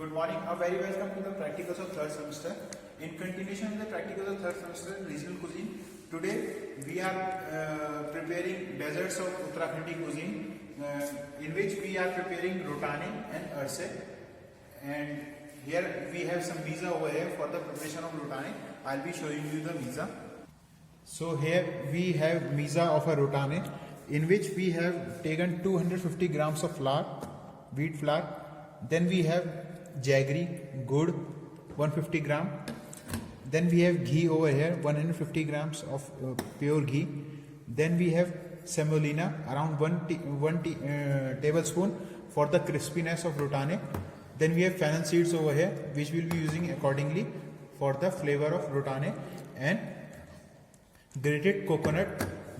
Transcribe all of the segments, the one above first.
Good morning. A very welcome to the practicals of third semester. In continuation of the practicals of third semester regional cuisine, today we are preparing desserts of Uttarakhandi cuisine, in which we are preparing rotane and arse. And here we have some miza over here for the preparation of rotane. I'll be showing you the miza. So here we have miza of a rotane, in which we have taken 250 grams of flour, wheat flour. Then we have jaggery, good, 150 gram. Then we have ghee over here, 150 grams of pure ghee. Then we have semolina, around 1 tablespoon for the crispiness of rotane. Then we have fennel seeds over here, which we'll be using accordingly for the flavor of rotane, and grated coconut,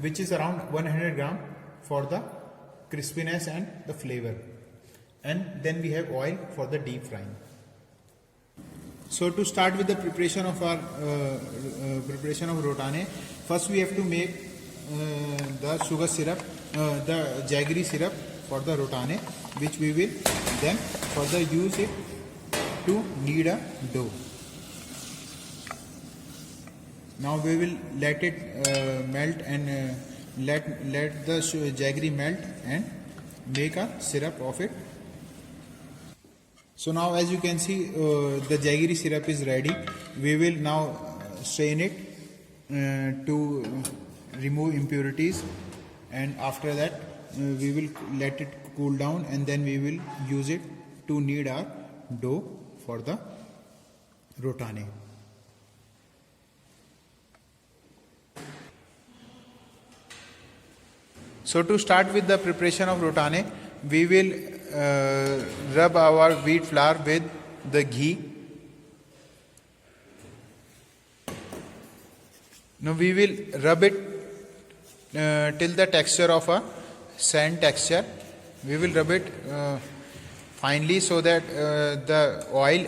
which is around 100 gram for the crispiness and the flavor. And then we have oil for the deep frying. So to start with the preparation of our preparation of rotane, first we have to make the sugar syrup, the jaggery syrup for the rotane, which we will then further use it to knead a dough. Now we will let it melt and let the jaggery melt and make a syrup of it. So now, as you can see, the jaggery syrup is ready. We will now strain it to remove impurities, and after that we will let it cool down, and then we will use it to knead our dough for the rotane. So to start with the preparation of rotane, we will rub our wheat flour with the ghee. Now we will rub it till the texture of a sand texture. We will rub it finely so that the oil,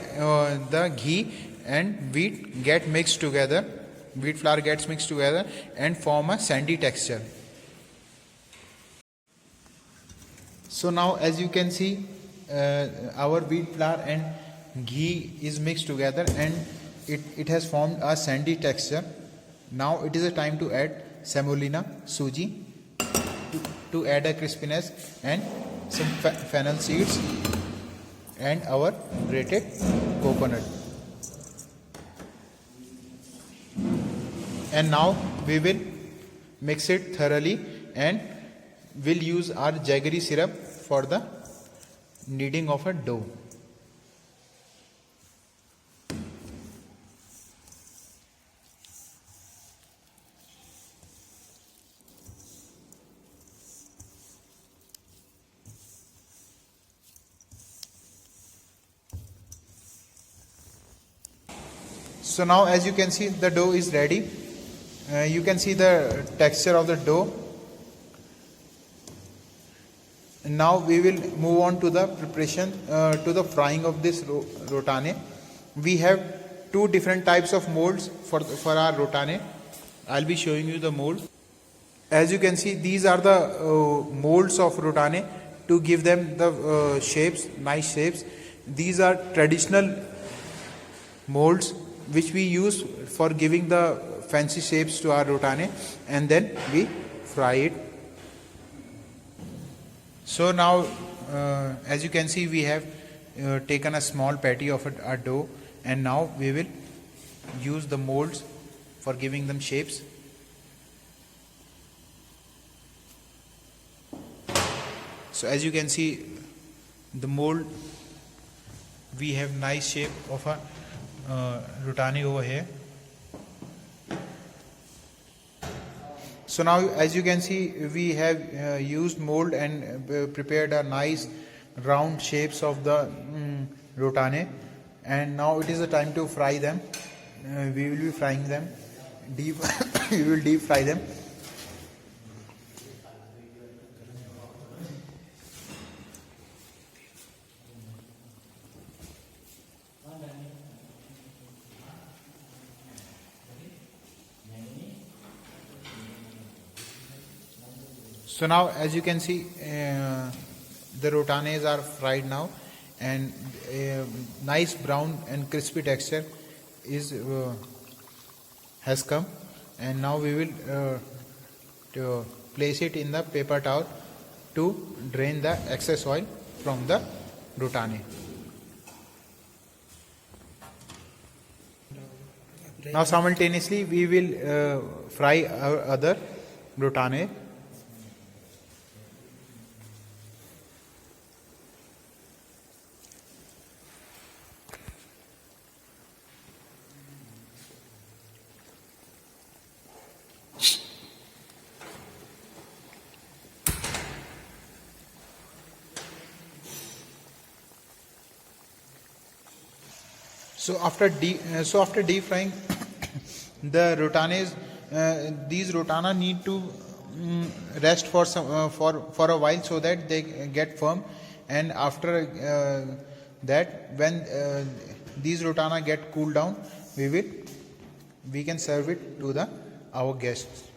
the ghee and wheat get mixed together. Wheat flour gets mixed together and form a sandy texture. So now, as you can see, our wheat flour and ghee is mixed together and it has formed a sandy texture. Now it is a time to add semolina, suji, to add a crispiness, and some fennel seeds and our grated coconut. And now we will mix it thoroughly and we'll use our jaggery syrup for the kneading of a dough. So now, as you can see, the dough is ready. You can see the texture of the dough. Now we will move on to the preparation, to the frying of this rotane. We have two different types of molds for our rotane. I'll be showing you the mold. As you can see, these are the molds of rotane to give them the shapes, nice shapes. These are traditional molds which we use for giving the fancy shapes to our rotane, and then we fry it. So now, as you can see, we have taken a small patty of a dough, and now we will use the molds for giving them shapes. So as you can see, the mold, we have nice shape of a rotane over here. So now, as you can see, we have used mold and prepared a nice round shapes of the rotane, and now it is the time to fry them. We will be frying them deep. We will deep fry them. So now, as you can see, the rotanes are fried now, and a nice brown and crispy texture is has come. And now we will to place it in the paper towel to drain the excess oil from the routane. Now simultaneously we will fry our other routane. So after deep frying the rotanes, these rotana need to rest for for a while so that they get firm. And after that, when these rotana get cooled down, we can serve it to our guests.